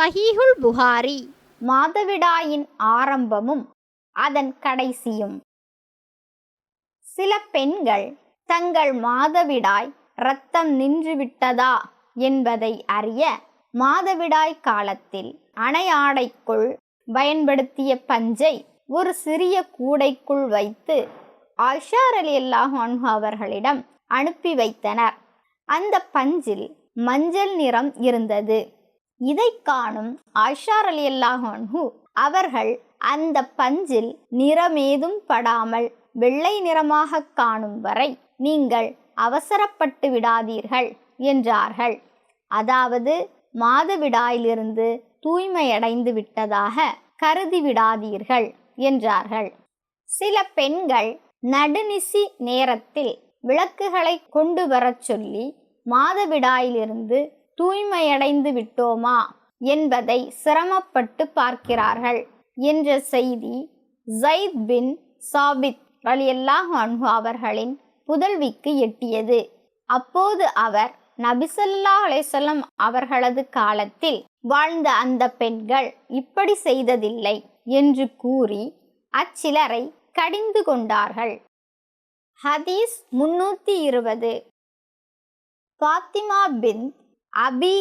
சஹீஹுல் புகாரி. மாதவிடாயின் ஆரம்பமும் அதன் கடைசியும். சில பெண்கள் தங்கள் மாதவிடாய் இரத்தம் நின்றுவிட்டதா என்பதை அறிய மாதவிடாய் காலத்தில் அணையாடைக்குள் பயன்படுத்திய பஞ்சை ஒரு சிறிய கூடைக்குள் வைத்து ஆயிஷா ரலியல்லாஹு அன்ஹா அவர்களிடம் அனுப்பி வைத்தனர். அந்த பஞ்சில் மஞ்சள் நிறம் இருந்தது. இதை காணும் ஆயிஷா ரலியல்லாஹு அன்ஹு அவர்கள் அந்த பஞ்சில் நிறமேதும் படாமல் வெள்ளை நிறமாக காணும் வரை நீங்கள் அவசரப்பட்டு விடாதீர்கள் என்றார்கள். அதாவது மாதவிடாயிலிருந்து தூய்மையடைந்து விட்டதாக கருதி விடாதீர்கள் என்றார்கள். சில பெண்கள் நடுநிசி நேரத்தில் விளக்குகளை கொண்டு வரச் சொல்லி மாதவிடாயிலிருந்து தூய்மையடைந்து விட்டோமா என்பதை சிரமப்பட்டு பார்க்கிறார்கள் என்ற செய்தி ஸைத் பின் சாபித் ரலியல்லாஹு அன்ஹு அவர்களின் புதல்விக்கு எட்டியது. அப்போது அவர் நபி ஸல்லல்லாஹு அலைஹி வஸல்லம் அவர்களது காலத்தில் வாழ்ந்த அந்த பெண்கள் இப்படி செய்ததில்லை என்று கூறி அச்சிலரை கடிந்து கொண்டார்கள். ஹதீஸ் 320. ஃபாத்திமா பின் அபி